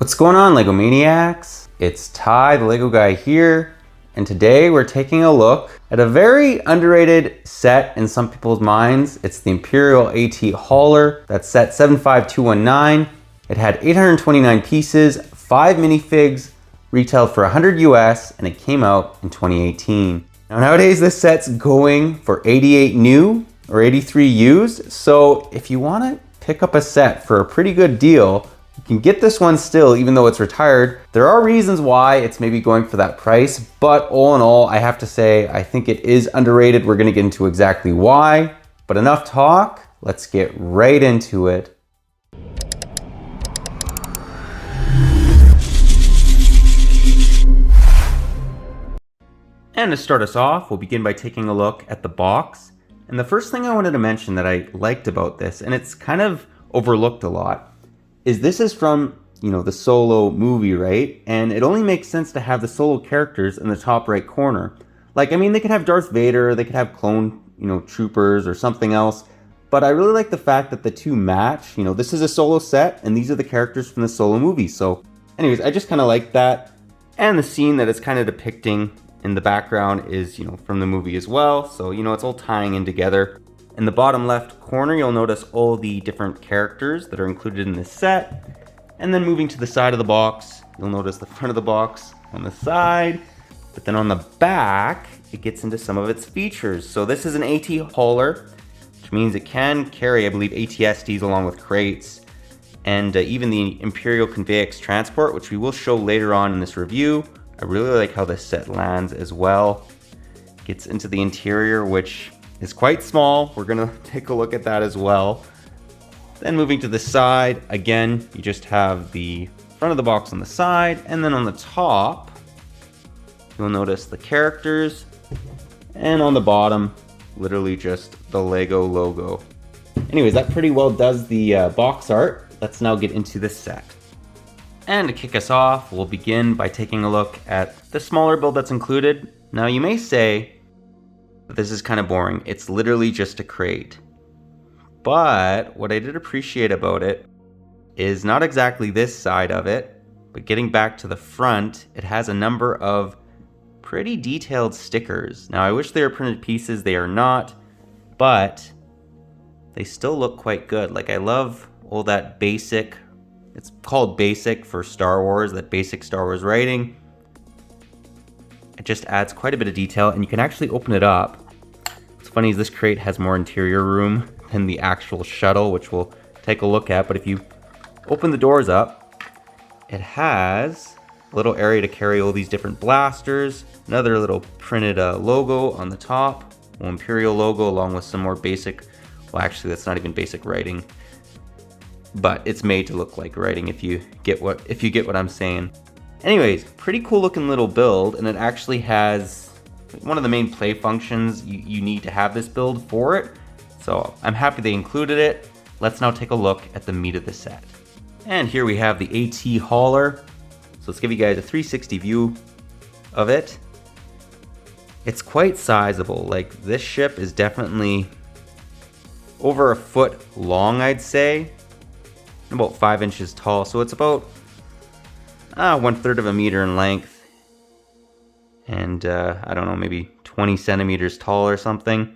What's going on, Lego Maniacs? It's Ty, the Lego guy here, and today we're taking a look at a very underrated set in some people's minds. It's the Imperial AT Hauler. That's set 75219. It had 829 pieces, 5 minifigs, retailed for 100 US, and it came out in 2018. Now nowadays this set's going for 88 new or 83 used, so if you want to pick up a set for a pretty good deal, you can get this one still, even though it's retired. There are reasons why it's maybe going for that price, but all in all, I have to say, I think it is underrated. We're gonna get into exactly why, but enough talk, let's get right into it. And to start us off, we'll begin by taking a look at the box. And the first thing I wanted to mention that I liked about this, and it's kind of overlooked a lot, is this is from, the Solo movie, right? And it only makes sense to have the Solo characters in the top right corner. Like, I mean, they could have Darth Vader, they could have clone, troopers or something else. But I really like the fact that the two match. This is a Solo set, and these are the characters from the Solo movie. So anyways, I just kind of like that. And the scene that it's kind of depicting in the background is, from the movie as well. So, it's all tying in together. In the bottom left corner, you'll notice all the different characters that are included in this set. And then moving to the side of the box, you'll notice the front of the box on the side. But then on the back, it gets into some of its features. So this is an AT Hauler, which means it can carry, I believe, ATSTs along with crates. And even the Imperial Convex transport, which we will show later on in this review. I really like how this set lands as well. Gets into the interior, which is quite small. We're gonna take a look at that as well. Then moving to the side, again, you just have the front of the box on the side, and then on the top, you'll notice the characters, and on the bottom, literally just the Lego logo. Anyways, that pretty well does the box art. Let's now get into the set. And to kick us off, we'll begin by taking a look at the smaller build that's included. Now you may say, this is kind of boring. It's literally just a crate. But what I did appreciate about it is not exactly this side of it, but getting back to the front, it has a number of pretty detailed stickers. Now I wish they were printed pieces, they are not, but they still look quite good. Like, I love all that basic, it's called basic for Star Wars, that basic Star Wars writing. It just adds quite a bit of detail, and you can actually open it up. What's funny is this crate has more interior room than the actual shuttle, which we'll take a look at. But if you open the doors up, it has a little area to carry all these different blasters, another little printed logo on the top, Imperial logo, along with some more basic, well actually that's not even basic writing, but it's made to look like writing if you get what I'm saying. Anyways, pretty cool looking little build, and it actually has one of the main play functions. You need to have this build for it, so I'm happy they included it. Let's now take a look at the meat of the set. And here we have the AT Hauler. So let's give you guys a 360 view of it. It's quite sizable. Like, this ship is definitely over a foot long, I'd say, and about 5 inches tall. So it's about 1/3 of a meter in length, and I don't know, maybe 20 centimeters tall or something,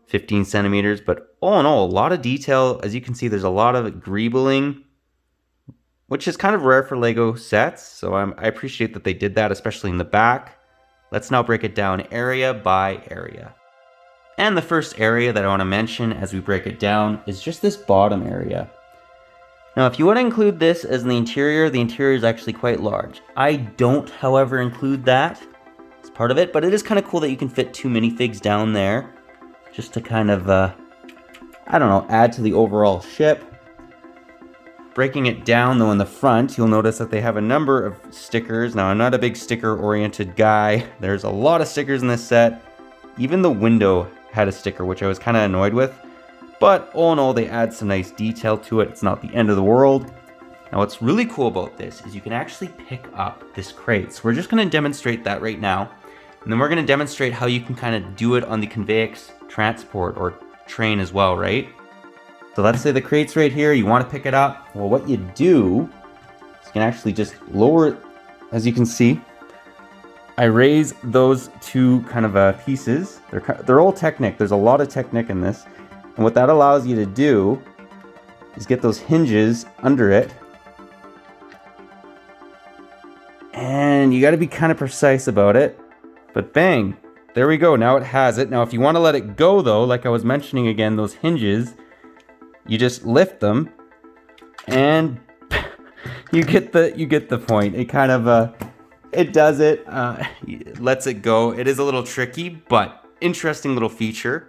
15 centimeters, but all in all, a lot of detail. As you can see, there's a lot of greebling, which is kind of rare for Lego sets, so I appreciate that they did that, especially in the back. Let's now break it down area by area. And the first area that I want to mention as we break it down is just this bottom area. Now, if you want to include this as the interior is actually quite large. I don't, however, include that as part of it, but it is kind of cool that you can fit 2 minifigs down there, just to kind of, add to the overall ship. Breaking it down, though, in the front, you'll notice that they have a number of stickers. Now, I'm not a big sticker-oriented guy. There's a lot of stickers in this set. Even the window had a sticker, which I was kind of annoyed with. But all in all, they add some nice detail to it. It's not the end of the world. Now, what's really cool about this is you can actually pick up this crate. So we're just going to demonstrate that right now. And then we're going to demonstrate how you can kind of do it on the Convex transport or train as well, right? So let's say the crate's right here. You want to pick it up. Well, what you do You can actually just lower it, as you can see. I raise those two kind of pieces. They're all Technic. There's a lot of Technic in this. And what that allows you to do is get those hinges under it. And you got to be kind of precise about it. But bang, there we go. Now it has it. Now if you want to let it go though, like I was mentioning again, those hinges, you just lift them and you get the point. It kind of it does it, lets it go. It is a little tricky, but interesting little feature.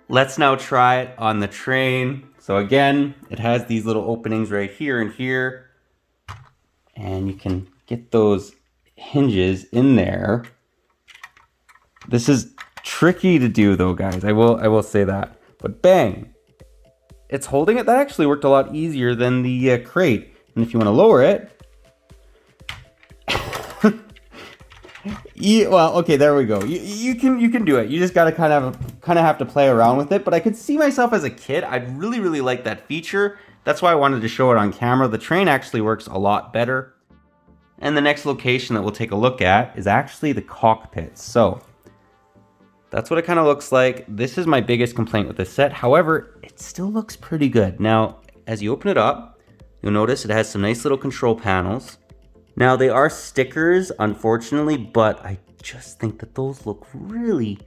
Let's now try it on the train. So again, it has these little openings right here and here, and you can get those hinges in there. This is tricky to do though, guys. I will say that. But bang, it's holding it. That actually worked a lot easier than the crate. And if you want to lower it, well, okay, there we go. You can do it. You just gotta kind of have to play around with it. But I could see myself as a kid. I'd really like that feature. That's why I wanted to show it on camera. The train actually works a lot better. And the next location that we'll take a look at is actually the cockpit. So that's what it kind of looks like. This is my biggest complaint with this set. However, it still looks pretty good. Now, as you open it up, you'll notice it has some nice little control panels. Now, they are stickers, unfortunately, but I just think that those look really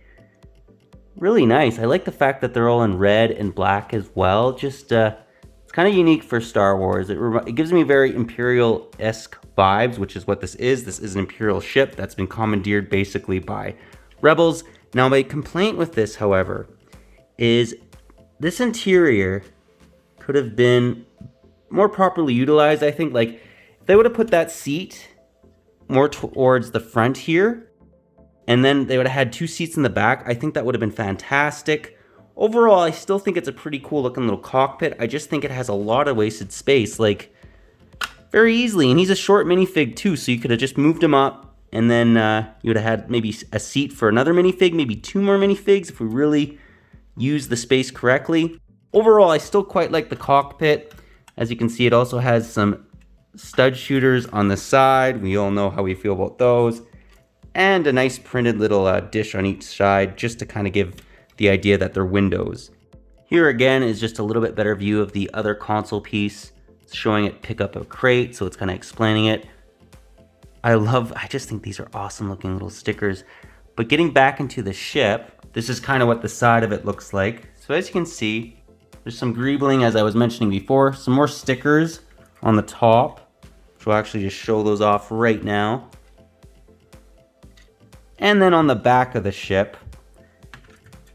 nice. I like the fact that they're all in red and black as well. Just, it's kind of unique for Star Wars. It gives me very Imperial-esque vibes, which is what this is. This is an Imperial ship that's been commandeered basically by rebels. Now, my complaint with this, however, is this interior could have been more properly utilized. I think, like, if they would have put that seat more towards the front here, and then they would have had two seats in the back, I think that would have been fantastic. Overall, I still think it's a pretty cool looking little cockpit. I just think it has a lot of wasted space, like, very easily. And he's a short minifig too, so you could have just moved him up, and then you would have had maybe a seat for another minifig, maybe two more minifigs if we really use the space correctly. Overall, I still quite like the cockpit. As you can see, it also has some stud shooters on the side. We all know how we feel about those. And a nice printed little dish on each side, just to kind of give the idea that they're windows. Here again is just a little bit better view of the other console piece. It's showing it pick up a crate, so it's kind of explaining it. I just think these are awesome looking little stickers. But getting back into the ship, this is kind of what the side of it looks like. So as you can see, there's some greebling, as I was mentioning before, some more stickers on the top, which will actually just show those off right now. And then on the back of the ship,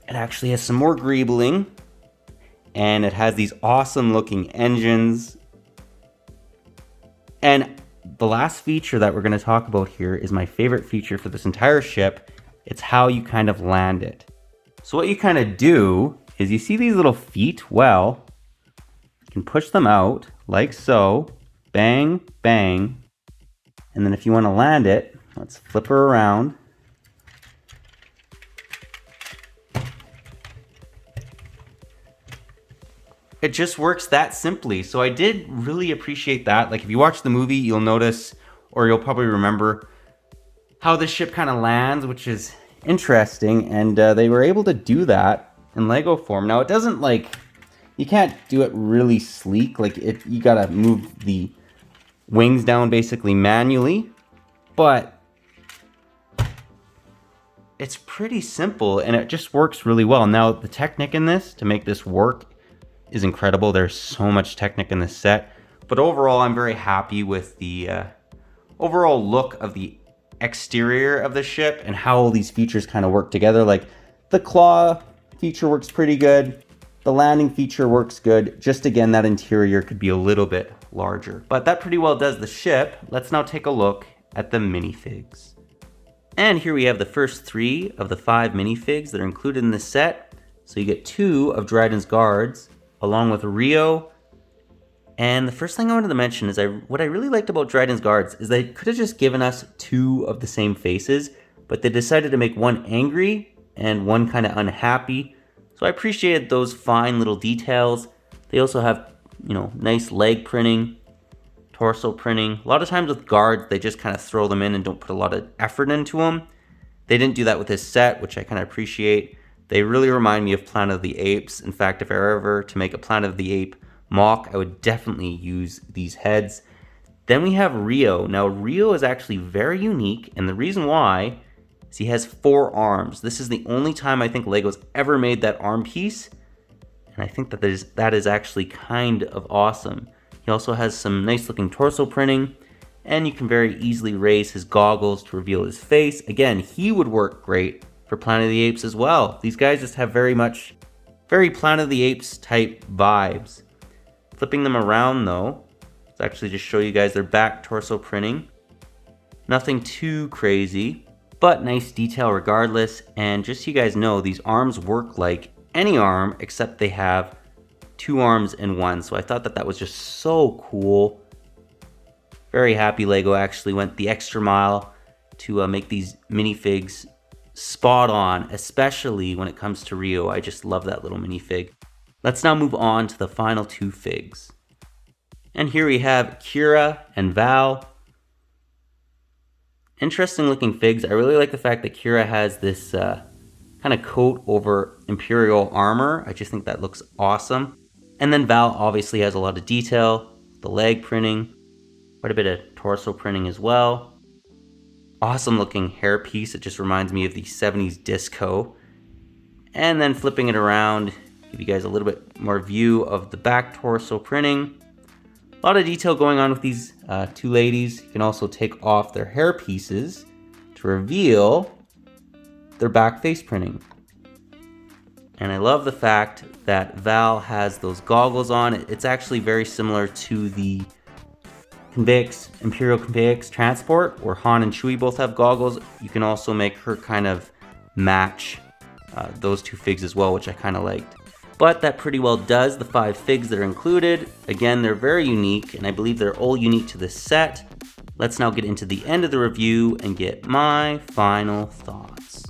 it actually has some more greebling, and it has these awesome looking engines. And the last feature that we're going to talk about here is my favorite feature for this entire ship. It's how you kind of land it. So what you kind of do is you see these little feet. Well, you can push them out like so. Bang, bang. And then if you want to land it, let's flip her around. It just works that simply. So I did really appreciate that. Like if you watch the movie, you'll notice, or you'll probably remember, how the ship kind of lands, which is interesting. And they were able to do that in Lego form. Now it doesn't, like, you can't do it really sleek. Like you gotta move the wings down basically manually, but it's pretty simple and it just works really well. Now the Technic in this to make this work is incredible. There's so much Technic in this set, but overall I'm very happy with the overall look of the exterior of the ship and how all these features kind of work together. Like the claw feature works pretty good. The landing feature works good. Just again, that interior could be a little bit larger, but that pretty well does the ship. Let's now take a look at the minifigs. And here we have the first 3 of the 5 minifigs that are included in this set. So you get 2 of Dryden's guards, along with Rio. And the first thing I wanted to mention is what I really liked about Dryden's guards is they could have just given us 2 of the same faces, but they decided to make one angry and one kind of unhappy. So I appreciated those fine little details. They also have, you know, nice leg printing. torso printing. A lot of times with guards, they just kind of throw them in and don't put a lot of effort into them. They didn't do that with this set, which I kind of appreciate. They really remind me of Planet of the Apes. In fact, if I were ever to make a Planet of the Ape mock, I would definitely use these heads. Then we have Rio. Now, Rio is actually very unique, and the reason why is he has 4 arms. This is the only time I think Lego's ever made that arm piece, and I think that is actually kind of awesome. He also has some nice looking torso printing, and you can very easily raise his goggles to reveal his face. Again, he would work great for Planet of the Apes as well. These guys just have very Planet of the Apes type vibes. Flipping them around though, let's actually just show you guys their back torso printing. Nothing too crazy, but nice detail regardless. And just so you guys know, these arms work like any arm except they have 2 arms in one. So I thought that was just so cool. Very happy Lego actually went the extra mile to make these minifigs spot on, especially when it comes to Rio. I just love that little minifig. Let's now move on to the final 2 figs. And here we have Kira and Val. Interesting looking figs. I really like the fact that Kira has this kind of coat over Imperial armor. I just think that looks awesome. And then Val obviously has a lot of detail, the leg printing, quite a bit of torso printing as well. Awesome looking hair piece. It just reminds me of the 70s disco. And then flipping it around, give you guys a little bit more view of the back torso printing. A lot of detail going on with these 2 ladies. You can also take off their hair pieces to reveal their back face printing. And I love the fact that Val has those goggles on. It's actually very similar to the Imperial Convex transport, where Han and Chewie both have goggles. You can also make her kind of match those 2 figs as well, which I kind of liked. But that pretty well does the 5 figs that are included. Again, they're very unique, and I believe they're all unique to this set. Let's now get into the end of the review and get my final thoughts.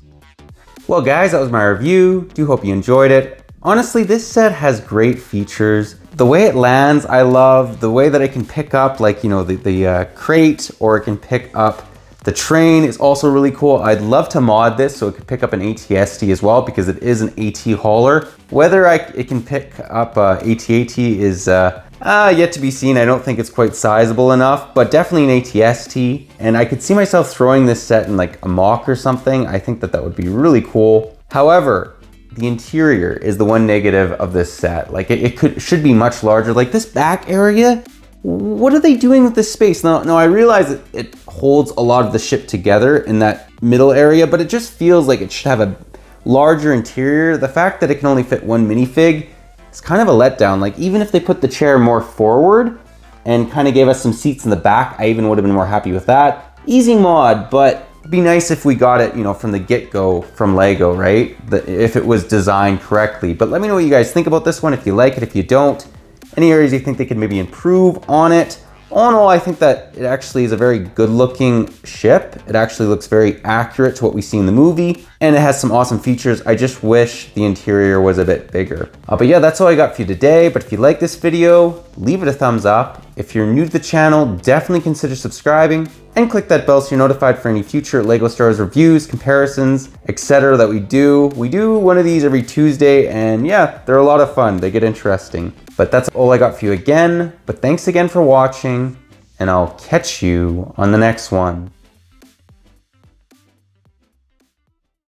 Well guys, that was my review. Do hope you enjoyed it. Honestly, this set has great features. The way it lands, I love. The way that I can pick up, like, you know, the crate, or it can pick up the train is also really cool. I'd love to mod this so it could pick up an AT-ST as well, because it is an AT hauler. Whether it can pick up AT-AT is yet to be seen. I don't think it's quite sizable enough, but definitely an AT-ST. And I could see myself throwing this set in like a mock or something. I think that would be really cool. However, the interior is the one negative of this set. Like it should be much larger. Like this back area, what are they doing with this space? Now I realize that it holds a lot of the ship together in that middle area, but it just feels like it should have a larger interior. The fact that it can only fit 1 minifig is kind of a letdown. Like even if they put the chair more forward and kind of gave us some seats in the back, I even would have been more happy with that. Easy mod, but it'd be nice if we got it, you know, from the get-go from Lego, right? If it was designed correctly. But let me know what you guys think about this one, if you like it, if you don't. Any areas you think they could maybe improve on it. All in all, I think that it actually is a very good looking ship. It actually looks very accurate to what we see in the movie, and it has some awesome features. I just wish the interior was a bit bigger. But yeah, that's all I got for you today. But if you like this video, leave it a thumbs up. If you're new to the channel, definitely consider subscribing and click that bell so you're notified for any future Lego Star Wars reviews, comparisons, etc. that we do. We do one of these every Tuesday, and yeah, they're a lot of fun. They get interesting. But that's all I got for you again. But thanks again for watching, and I'll catch you on the next one.